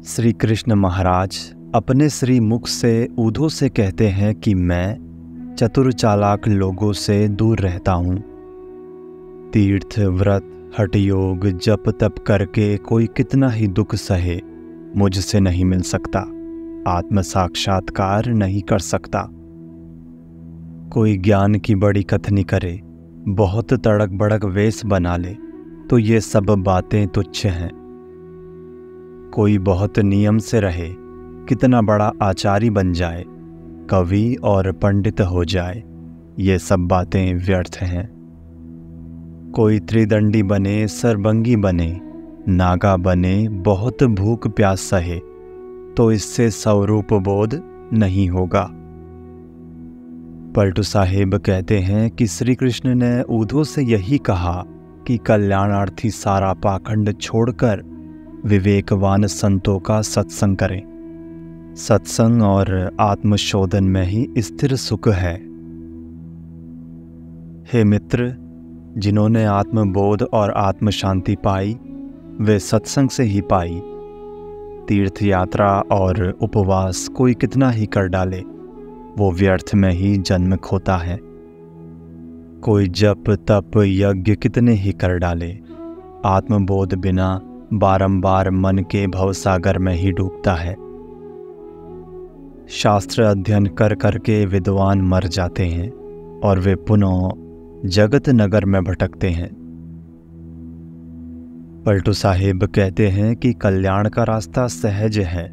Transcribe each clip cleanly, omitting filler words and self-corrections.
श्री कृष्ण महाराज अपने श्री मुख से ऊधों से कहते हैं कि मैं चतुर चालाक लोगों से दूर रहता हूँ। तीर्थ व्रत हठ योग जप तप करके कोई कितना ही दुख सहे, मुझसे नहीं मिल सकता, आत्म साक्षात्कार नहीं कर सकता। कोई ज्ञान की बड़ी कथनी करे, बहुत तड़क भड़क वेश बना ले, तो ये सब बातें तुच्छ हैं। कोई बहुत नियम से रहे, कितना बड़ा आचार्य बन जाए, कवि और पंडित हो जाए, ये सब बातें व्यर्थ हैं। कोई त्रिदंडी बने, सरबंगी बने, नागा बने, बहुत भूख प्यास सहे, तो इससे स्वरूप बोध नहीं होगा। पलटू साहेब कहते हैं कि श्री कृष्ण ने ऊधों से यही कहा कि कल्याणार्थी सारा पाखंड छोड़कर विवेकवान संतों का सत्संग करें। सत्संग और आत्मशोधन में ही स्थिर सुख है। हे मित्र, जिन्होंने आत्मबोध और आत्म शांति पाई, वे सत्संग से ही पाई। तीर्थ यात्रा और उपवास कोई कितना ही कर डाले, वो व्यर्थ में ही जन्म खोता है। कोई जप तप यज्ञ कितने ही कर डाले, आत्मबोध बिना बारंबार मन के भवसागर में ही डूबता है। शास्त्र अध्ययन कर करके विद्वान मर जाते हैं और वे पुनः जगत नगर में भटकते हैं। पलटू साहेब कहते हैं कि कल्याण का रास्ता सहज है।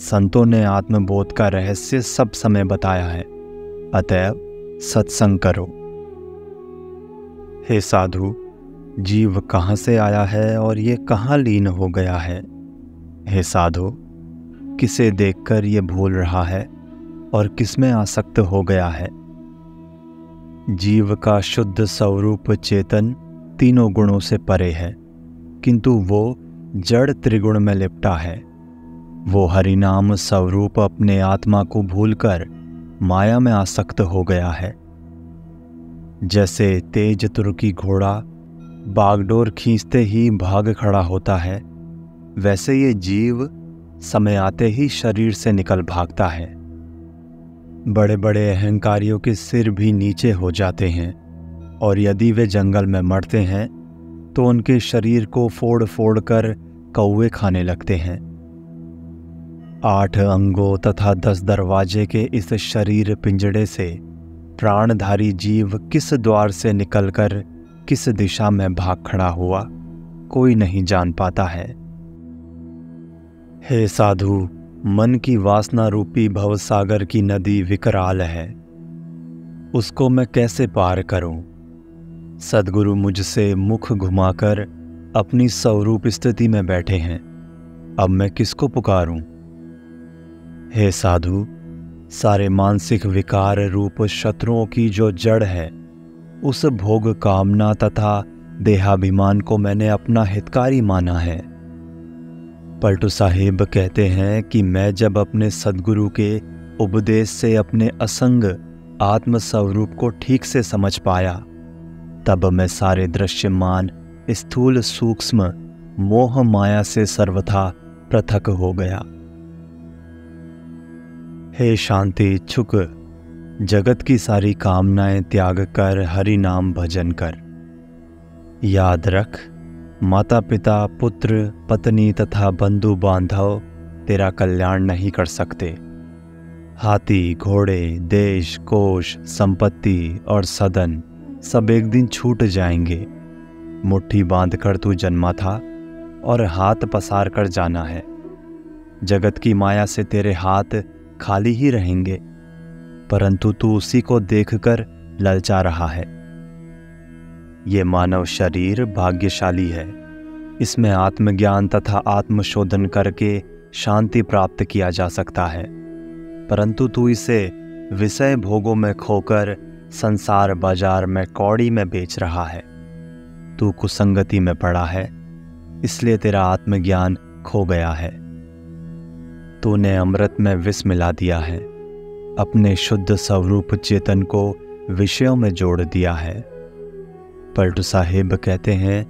संतों ने आत्मबोध का रहस्य सब समय बताया है, अतएव सत्संग करो। हे साधु, जीव कहाँ से आया है और ये कहाँ लीन हो गया है? हे साधु, किसे देखकर ये भूल रहा है और किसमें आसक्त हो गया है? जीव का शुद्ध स्वरूप चेतन तीनों गुणों से परे है, किंतु वो जड़ त्रिगुण में लिपटा है। वो हरिनाम स्वरूप अपने आत्मा को भूलकर माया में आसक्त हो गया है। जैसे तेज तुर्की घोड़ा बागडोर खींचते ही भाग खड़ा होता है, वैसे ये जीव समय आते ही शरीर से निकल भागता है। बड़े बड़े अहंकारियों के सिर भी नीचे हो जाते हैं, और यदि वे जंगल में मरते हैं तो उनके शरीर को फोड़ फोड़ कर कौवे खाने लगते हैं। 8 अंगों तथा 10 दरवाजे के इस शरीर पिंजड़े से प्राणधारी जीव किस द्वार से निकलकर किस दिशा में भाग खड़ा हुआ, कोई नहीं जान पाता है। हे साधु, मन की वासना रूपी भवसागर की नदी विकराल है, उसको मैं कैसे पार करूं? सद्गुरु मुझसे मुख घुमाकर अपनी स्वरूप स्थिति में बैठे हैं, अब मैं किसको पुकारूं? हे साधु, सारे मानसिक विकार रूप शत्रुओं की जो जड़ है, उस भोग कामना तथा देहाभिमान को मैंने अपना हितकारी माना है। पलटू साहेब कहते हैं कि मैं जब अपने सद्गुरु के उपदेश से अपने असंग आत्म स्वरूप को ठीक से समझ पाया, तब मैं सारे दृश्यमान स्थूल सूक्ष्म मोह माया से सर्वथा पृथक हो गया। हे शांति इच्छुक, जगत की सारी कामनाएं त्याग कर हरि नाम भजन कर। याद रख, माता पिता पुत्र पत्नी तथा बंधु बांधव तेरा कल्याण नहीं कर सकते। हाथी घोड़े देश कोश संपत्ति और सदन सब एक दिन छूट जाएंगे। मुट्ठी बांधकर तू जन्मा था और हाथ पसार कर जाना है। जगत की माया से तेरे हाथ खाली ही रहेंगे, परंतु तू उसी को देखकर ललचा रहा है। ये मानव शरीर भाग्यशाली है, इसमें आत्मज्ञान तथा आत्मशोधन करके शांति प्राप्त किया जा सकता है, परंतु तू इसे विषय भोगों में खोकर संसार बाजार में कौड़ी में बेच रहा है। तू कुसंगति में पड़ा है, इसलिए तेरा आत्मज्ञान खो गया है। तूने अमृत में विष मिला दिया है, अपने शुद्ध स्वरूप चेतन को विषयों में जोड़ दिया है। पलटू साहेब कहते हैं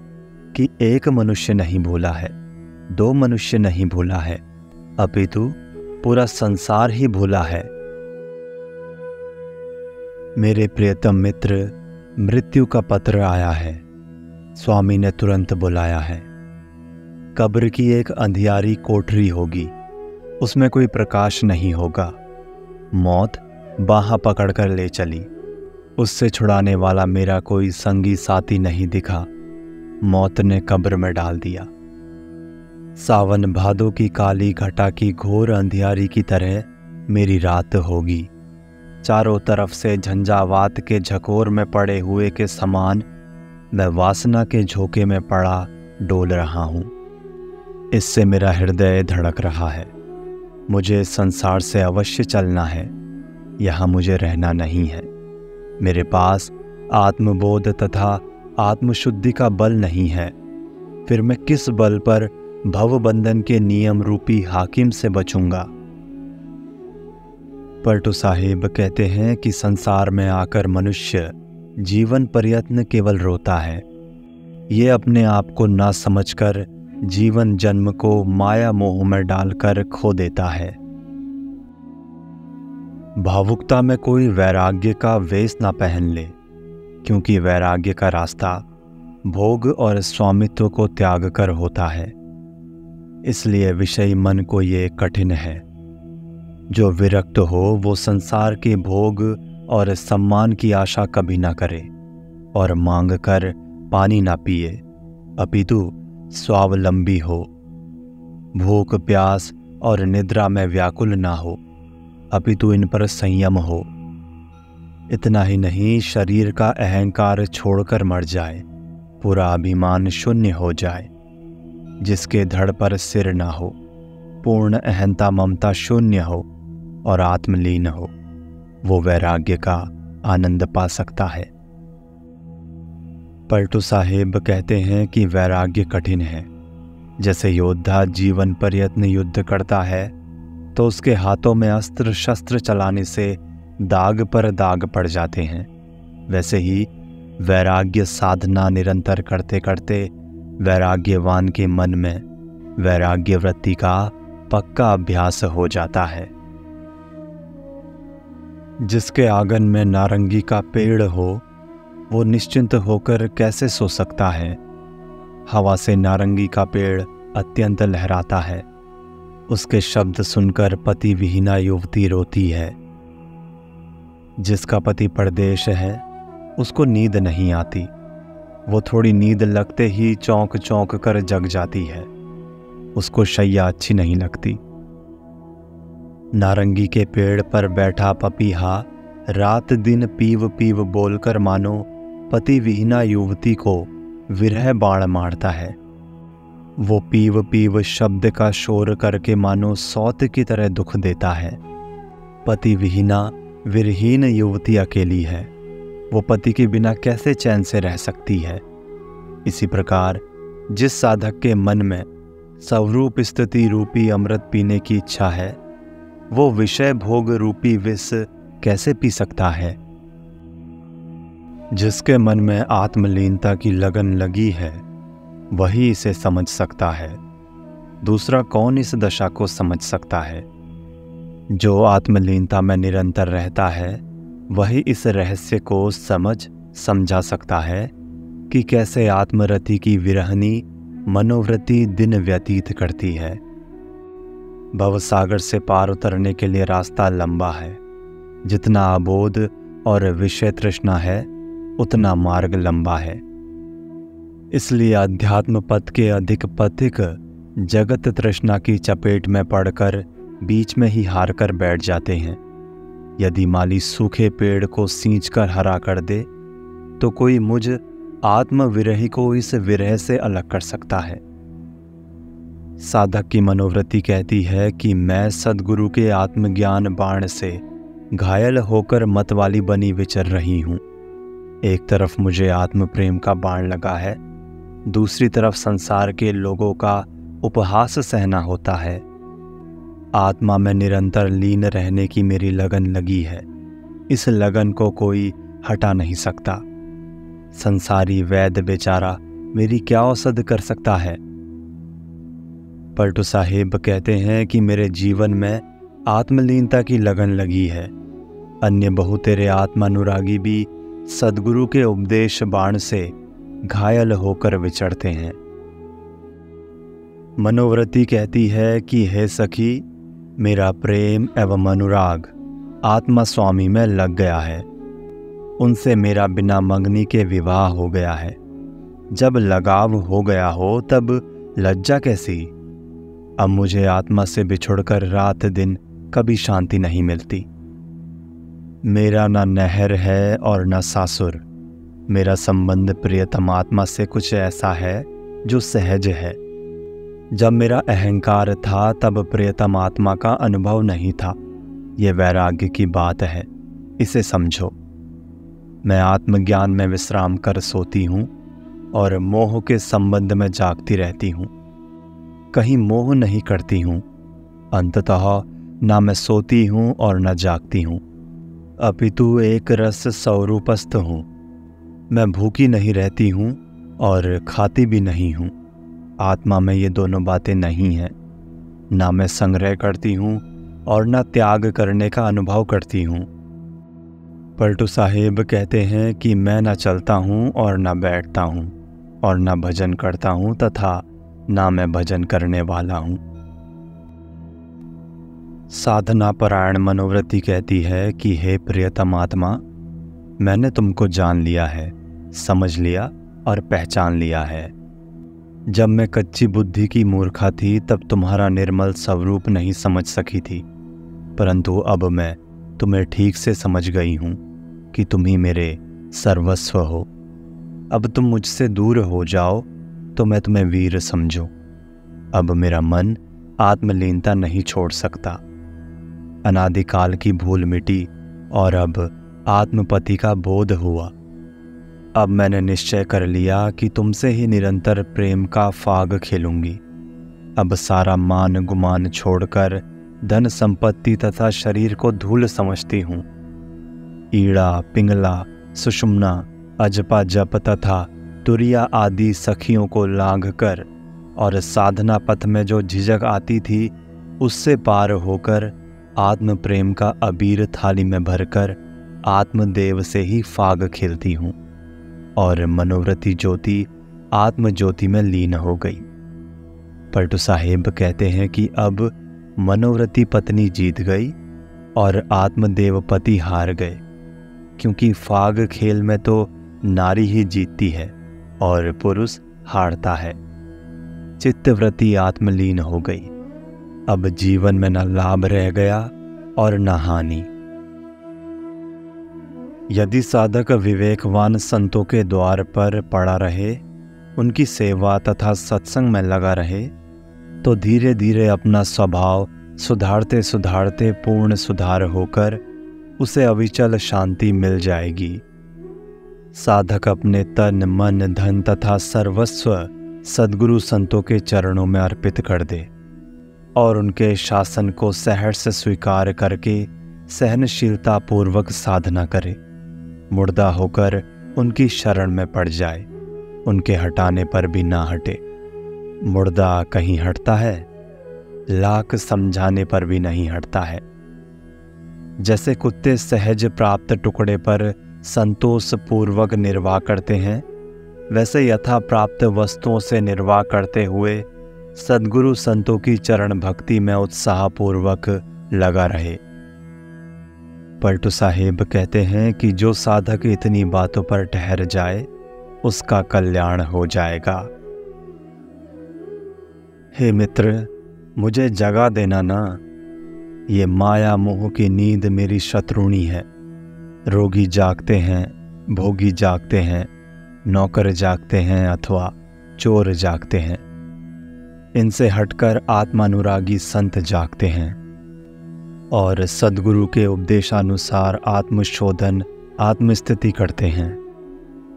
कि एक मनुष्य नहीं भूला है, 2 मनुष्य नहीं भूला है, अपितु पूरा संसार ही भूला है। मेरे प्रियतम मित्र, मृत्यु का पत्र आया है। स्वामी ने तुरंत बुलाया है। कब्र की एक अंधियारी कोठरी होगी, उसमें कोई प्रकाश नहीं होगा। मौत बाह पकड़कर ले चली। उससे छुड़ाने वाला मेरा कोई संगी साथी नहीं दिखा। मौत ने कब्र में डाल दिया। सावन भादों की काली घटा की घोर अंधियारी की तरह मेरी रात होगी। चारों तरफ से झंझावात के झकोर में पड़े हुए के समान मैं वासना के झोंके में पड़ा डोल रहा हूं। इससे मेरा हृदय धड़क रहा है। मुझे संसार से अवश्य चलना है, यहाँ मुझे रहना नहीं है। मेरे पास आत्मबोध तथा आत्मशुद्धि का बल नहीं है। फिर मैं किस बल पर भवबंधन के नियम रूपी हाकिम से बचूंगा। पलटू साहिब कहते हैं कि संसार में आकर मनुष्य जीवन पर्यंत केवल रोता है। ये अपने आप को ना समझकर जीवन जन्म को माया मोह में डालकर खो देता है। भावुकता में कोई वैराग्य का वेश ना पहन ले, क्योंकि वैराग्य का रास्ता भोग और स्वामित्व को त्याग कर होता है। इसलिए विषयी मन को ये कठिन है। जो विरक्त हो वो संसार के भोग और सम्मान की आशा कभी ना करे और मांग कर पानी ना पिए, अपितु स्वावलंबी हो। भूख प्यास और निद्रा में व्याकुल ना हो, अपितु इन पर संयम हो। इतना ही नहीं, शरीर का अहंकार छोड़कर मर जाए, पूरा अभिमान शून्य हो जाए। जिसके धड़ पर सिर ना हो, पूर्ण अहंता ममता शून्य हो और आत्मलीन हो, वो वैराग्य का आनंद पा सकता है। पलटू साहिब कहते हैं कि वैराग्य कठिन है। जैसे योद्धा जीवन पर्यंत युद्ध करता है तो उसके हाथों में अस्त्र शस्त्र चलाने से दाग पर दाग पड़ जाते हैं, वैसे ही वैराग्य साधना निरंतर करते करते वैराग्यवान के मन में वैराग्य वृत्ति का पक्का अभ्यास हो जाता है। जिसके आंगन में नारंगी का पेड़ हो वो निश्चिंत होकर कैसे सो सकता है। हवा से नारंगी का पेड़ अत्यंत लहराता है। उसके शब्द सुनकर पति विहीना युवती रोती है। जिसका पति परदेश है उसको नींद नहीं आती। वो थोड़ी नींद लगते ही चौंक चौंक कर जग जाती है। उसको शैया अच्छी नहीं लगती। नारंगी के पेड़ पर बैठा पपीहा रात दिन पीव पीव बोलकर मानो पति विहीना युवती को विरह बाण मारता है। वो पीव पीव शब्द का शोर करके मानो सौत की तरह दुख देता है। पति विहीना विरहीन युवती अकेली है। वो पति के बिना कैसे चैन से रह सकती है। इसी प्रकार जिस साधक के मन में स्वरूप स्थिति रूपी अमृत पीने की इच्छा है, वो विषय भोग रूपी विष कैसे पी सकता है। जिसके मन में आत्मलीनता की लगन लगी है वही इसे समझ सकता है। दूसरा कौन इस दशा को समझ सकता है। जो आत्मलीनता में निरंतर रहता है वही इस रहस्य को समझा सकता है कि कैसे आत्मरति की विरहनी मनोवृत्ति दिन व्यतीत करती है। भवसागर से पार उतरने के लिए रास्ता लंबा है। जितना अबोध और विषय तृष्णा है उतना मार्ग लंबा है। इसलिए अध्यात्म पथ के अधिक पथिक जगत तृष्णा की चपेट में पड़कर बीच में ही हार कर बैठ जाते हैं। यदि माली सूखे पेड़ को सींचकर हरा कर दे तो कोई मुझ आत्म विरही को इस विरह से अलग कर सकता है। साधक की मनोवृत्ति कहती है कि मैं सद्गुरु के आत्मज्ञान बाण से घायल होकर मतवाली बनी विचर रही हूँ। एक तरफ मुझे आत्म प्रेम का बाण लगा है, दूसरी तरफ संसार के लोगों का उपहास सहना होता है। आत्मा में निरंतर लीन रहने की मेरी लगन लगी है। इस लगन को कोई हटा नहीं सकता। संसारी वैद्य बेचारा मेरी क्या औषध कर सकता है। पलटू साहिब कहते हैं कि मेरे जीवन में आत्मलीनता की लगन लगी है। अन्य बहुतेरे आत्मानुरागी भी सद्गुरु के उपदेश बाण से घायल होकर विचरते हैं। मनोवृत्ति कहती है कि हे सखी, मेरा प्रेम एवं अनुराग आत्मा स्वामी में लग गया है। उनसे मेरा बिना मंगनी के विवाह हो गया है। जब लगाव हो गया हो तब लज्जा कैसी। अब मुझे आत्मा से बिछुड़कर रात दिन कभी शांति नहीं मिलती। मेरा न नहर है और न सासुर। मेरा संबंध प्रियतम आत्मा से कुछ ऐसा है जो सहज है। जब मेरा अहंकार था तब प्रियतम आत्मा का अनुभव नहीं था। यह वैराग्य की बात है, इसे समझो। मैं आत्मज्ञान में विश्राम कर सोती हूँ और मोह के संबंध में जागती रहती हूँ। कहीं मोह नहीं करती हूँ। अंततः ना मैं सोती हूँ और न जागती हूँ, अपितु एक रस स्वरूपस्थ हूँ। मैं भूखी नहीं रहती हूँ और खाती भी नहीं हूँ। आत्मा में ये दोनों बातें नहीं हैं। ना मैं संग्रह करती हूँ और न त्याग करने का अनुभव करती हूँ। पलटू साहिब कहते हैं कि मैं न चलता हूँ और न बैठता हूँ और न भजन करता हूँ तथा ना मैं भजन करने वाला हूँ। साधना परायण मनोवृत्ति कहती है कि हे प्रियतम आत्मा, मैंने तुमको जान लिया है, समझ लिया और पहचान लिया है। जब मैं कच्ची बुद्धि की मूर्खा थी तब तुम्हारा निर्मल स्वरूप नहीं समझ सकी थी, परंतु अब मैं तुम्हें ठीक से समझ गई हूँ कि तुम ही मेरे सर्वस्व हो। अब तुम मुझसे दूर हो जाओ तो मैं तुम्हें वीर समझूं। अब मेरा मन आत्मलीनता नहीं छोड़ सकता। अनादिकाल की भूल मिटी और अब आत्मपति का बोध हुआ। अब मैंने निश्चय कर लिया कि तुमसे ही निरंतर प्रेम का फाग खेलूंगी। अब सारा मान गुमान छोड़कर धन संपत्ति तथा शरीर को धूल समझती हूँ। ईड़ा, पिंगला, सुषुम्ना, अजपा जप तथा तुरिया आदि सखियों को लांघ कर और साधना पथ में जो झिझक आती थी उससे पार होकर आत्म प्रेम का अबीर थाली में भरकर आत्मदेव से ही फाग खेलती हूँ और मनोवृत्ति ज्योति आत्म ज्योति में लीन हो गई। पलटू साहिब कहते हैं कि अब मनोवृत्ति पत्नी जीत गई और आत्मदेव पति हार गए, क्योंकि फाग खेल में तो नारी ही जीतती है और पुरुष हारता है। चित्तवृत्ति आत्मलीन हो गई। अब जीवन में न लाभ रह गया और न हानि। यदि साधक विवेकवान संतों के द्वार पर पड़ा रहे, उनकी सेवा तथा सत्संग में लगा रहे, तो धीरे धीरे अपना स्वभाव सुधारते सुधारते पूर्ण सुधार होकर उसे अविचल शांति मिल जाएगी। साधक अपने तन मन धन तथा सर्वस्व सद्गुरु संतों के चरणों में अर्पित कर दे और उनके शासन को सहर्ष स्वीकार करके सहनशीलता पूर्वक साधना करे। मुर्दा होकर उनकी शरण में पड़ जाए, उनके हटाने पर भी ना हटे। मुर्दा कहीं हटता है, लाख समझाने पर भी नहीं हटता है। जैसे कुत्ते सहज प्राप्त टुकड़े पर संतोष पूर्वक निर्वाह करते हैं, वैसे यथा प्राप्त वस्तुओं से निर्वाह करते हुए सद्गुरु संतों की चरण भक्ति में उत्साह पूर्वक लगा रहे। पलटू साहिब कहते हैं कि जो साधक इतनी बातों पर ठहर जाए उसका कल्याण हो जाएगा। हे मित्र, मुझे जगा देना ना। ये माया मोह की नींद मेरी शत्रुणी है। रोगी जागते हैं, भोगी जागते हैं, नौकर जागते हैं अथवा चोर जागते हैं। इनसे हटकर आत्मानुरागी संत जागते हैं और सद्गुरु के उपदेशानुसार आत्मशोधन आत्मस्थिति करते हैं।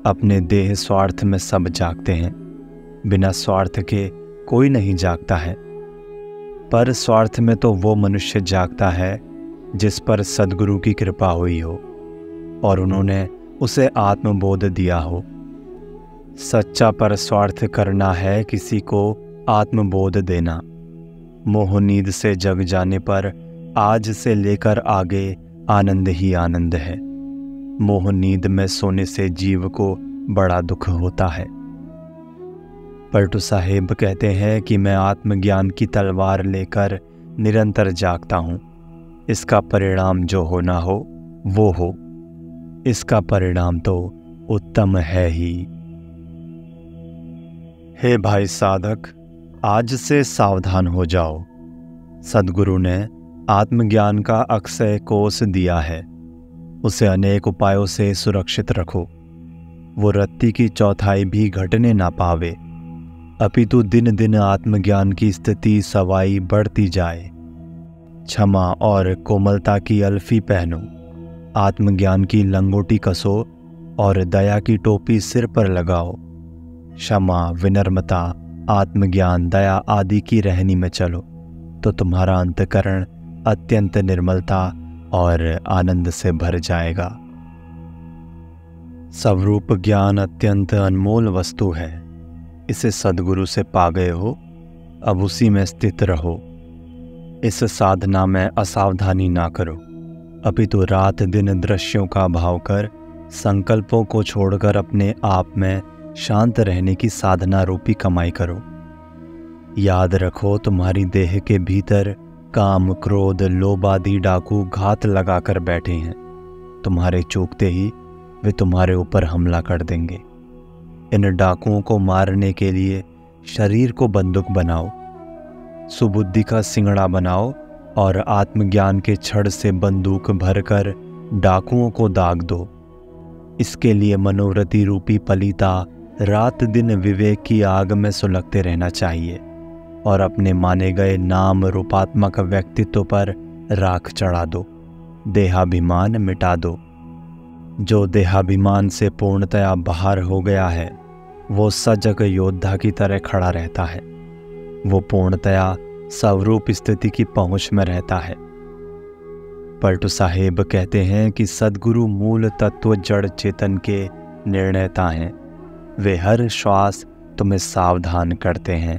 अपने देह स्वार्थ में सब जागते हैं। बिना स्वार्थ के कोई नहीं जागता है, पर स्वार्थ में तो वो मनुष्य जागता है जिस पर सद्गुरु की कृपा हुई हो और उन्होंने उसे आत्मबोध दिया हो। सच्चा पर स्वार्थ करना है किसी को आत्मबोध देना, मोह नींद से जग जाने पर आज से लेकर आगे आनंद ही आनंद है। मोह नींद में सोने से जीव को बड़ा दुख होता है। पलटू साहेब कहते हैं कि मैं आत्मज्ञान की तलवार लेकर निरंतर जागता हूँ। इसका परिणाम जो होना हो वो हो। इसका परिणाम तो उत्तम है ही। हे भाई साधक, आज से सावधान हो जाओ। सद्गुरु ने आत्मज्ञान का अक्षय कोष दिया है, उसे अनेक उपायों से सुरक्षित रखो। वो रत्ती की चौथाई भी घटने ना पावे, अपितु दिन दिन आत्मज्ञान की स्थिति सवाई बढ़ती जाए। क्षमा और कोमलता की अल्फी पहनो, आत्मज्ञान की लंगोटी कसो और दया की टोपी सिर पर लगाओ। क्षमा, विनम्रता, आत्मज्ञान, दया आदि की रहनी में चलो तो तुम्हारा अंतःकरण अत्यंत निर्मलता और आनंद से भर जाएगा। स्वरूप ज्ञान अत्यंत अनमोल वस्तु है। इसे सद्गुरु से पा गए हो, अब उसी में स्थित रहो। इस साधना में असावधानी ना करो, अपितु रात दिन दृश्यों का भाव कर संकल्पों को छोड़कर अपने आप में शांत रहने की साधना रूपी कमाई करो। याद रखो, तुम्हारी देह के भीतर काम, क्रोध, लोभ आदि डाकू घात लगाकर बैठे हैं। तुम्हारे चूकते ही वे तुम्हारे ऊपर हमला कर देंगे। इन डाकुओं को मारने के लिए शरीर को बंदूक बनाओ, सुबुद्धि का सिंगड़ा बनाओ और आत्मज्ञान के छड़ से बंदूक भरकर डाकुओं को दाग दो। इसके लिए मनोवृत्ति रूपी पलीता रात दिन विवेक की आग में सुलगते रहना चाहिए और अपने माने गए नाम रूपात्मक व्यक्तित्व पर राख चढ़ा दो। देहाभिमान मिटा दो। जो देहाभिमान से पूर्णतया बाहर हो गया है वो सजग योद्धा की तरह खड़ा रहता है। वो पूर्णतया स्वरूप स्थिति की पहुंच में रहता है। पलटू साहेब कहते हैं कि सद्गुरु मूल तत्व जड़ चेतन के निर्णयता हैं। वे हर श्वास तुम्हें सावधान करते हैं।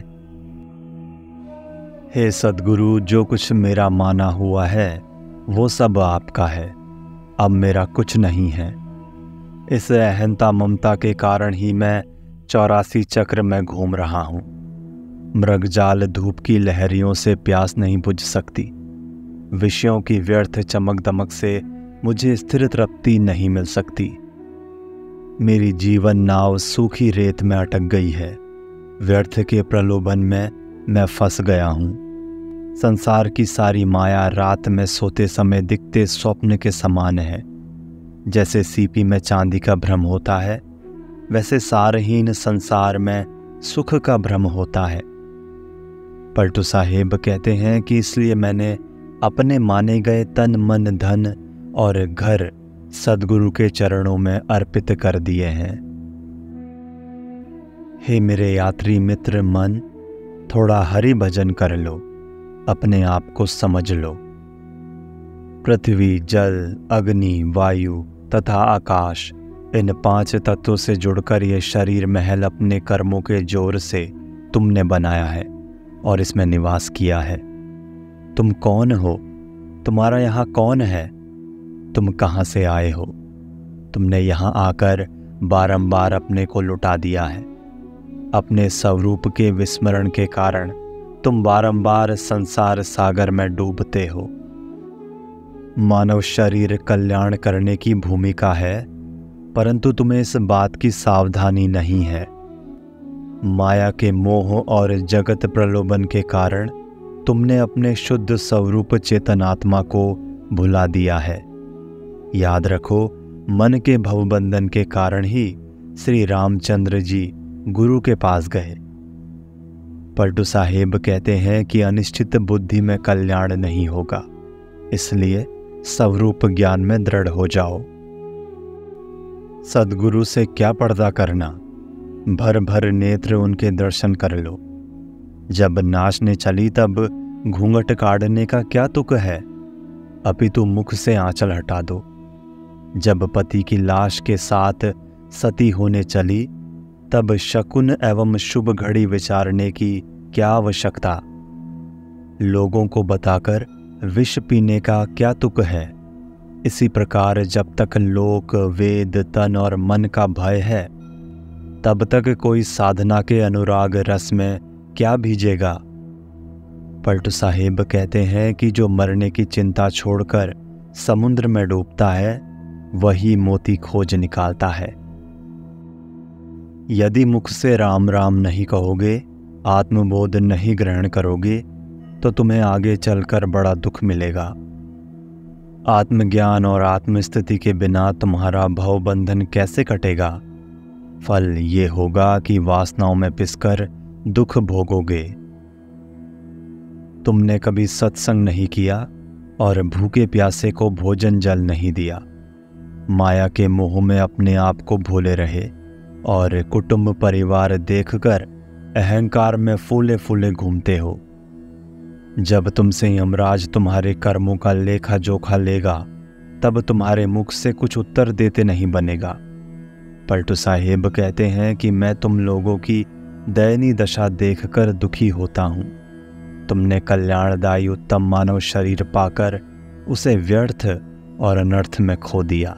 हे सद्गुरु, जो कुछ मेरा माना हुआ है वो सब आपका है, अब मेरा कुछ नहीं है। इस अहंता ममता के कारण ही मैं 84 चक्र में घूम रहा हूँ। मृगजाल धूप की लहरियों से प्यास नहीं बुझ सकती। विषयों की व्यर्थ चमक दमक से मुझे स्थिर तृप्ति नहीं मिल सकती। मेरी जीवन नाव सूखी रेत में अटक गई है। व्यर्थ के प्रलोभन में मैं फंस गया हूँ। संसार की सारी माया रात में सोते समय दिखते स्वप्न के समान है। जैसे सीपी में चांदी का भ्रम होता है, वैसे सारहीन संसार में सुख का भ्रम होता है। पलटू साहेब कहते हैं कि इसलिए मैंने अपने माने गए तन, मन, धन और घर सद्गुरु के चरणों में अर्पित कर दिए हैं। हे मेरे यात्री मित्र मन, थोड़ा हरि भजन कर लो, अपने आप को समझ लो। पृथ्वी, जल, अग्नि, वायु तथा आकाश, इन 5 तत्वों से जुड़कर ये शरीर महल अपने कर्मों के जोर से तुमने बनाया है और इसमें निवास किया है। तुम कौन हो? तुम्हारा यहाँ कौन है? तुम कहाँ से आए हो? तुमने यहाँ आकर बारंबार अपने को लुटा दिया है। अपने स्वरूप के विस्मरण के कारण तुम बारंबार संसार सागर में डूबते हो। मानव शरीर कल्याण करने की भूमिका है, परंतु तुम्हें इस बात की सावधानी नहीं है। माया के मोह और जगत प्रलोभन के कारण तुमने अपने शुद्ध स्वरूप चेतनात्मा को भुला दिया है। याद रखो, मन के भवबंधन के कारण ही श्री रामचंद्र जी गुरु के पास गए। पलटू साहेब कहते हैं कि अनिश्चित बुद्धि में कल्याण नहीं होगा, इसलिए स्वरूप ज्ञान में दृढ़ हो जाओ। सद्गुरु से क्या पर्दा करना, भर भर नेत्र उनके दर्शन कर लो। जब नाचने चली तब घूंघट काढ़ने का क्या तुक है, अपितु मुख से आंचल हटा दो। जब पति की लाश के साथ सती होने चली तब शकुन एवं शुभ घड़ी विचारने की क्या आवश्यकता। लोगों को बताकर विष पीने का क्या तुक है। इसी प्रकार जब तक लोक, वेद, तन और मन का भय है, तब तक कोई साधना के अनुराग रस में क्या भीजेगा। पलटू साहिब कहते हैं कि जो मरने की चिंता छोड़कर समुद्र में डूबता है, वही मोती खोज निकालता है। यदि मुख से राम राम नहीं कहोगे, आत्मबोध नहीं ग्रहण करोगे, तो तुम्हें आगे चलकर बड़ा दुख मिलेगा। आत्मज्ञान और आत्मस्थिति के बिना तुम्हारा भवबंधन कैसे कटेगा? फल ये होगा कि वासनाओं में पिसकर दुख भोगोगे। तुमने कभी सत्संग नहीं किया और भूखे प्यासे को भोजन जल नहीं दिया। माया के मोह में अपने आप को भूले रहे और कुटुंब परिवार देखकर अहंकार में फूले फूले घूमते हो। जब तुमसे यमराज तुम्हारे कर्मों का लेखा जोखा लेगा, तब तुम्हारे मुख से कुछ उत्तर देते नहीं बनेगा। पलटू साहिब कहते हैं कि मैं तुम लोगों की दयनीय दशा देखकर दुखी होता हूँ। तुमने कल्याणदायी उत्तम मानव शरीर पाकर उसे व्यर्थ और अनर्थ में खो दिया।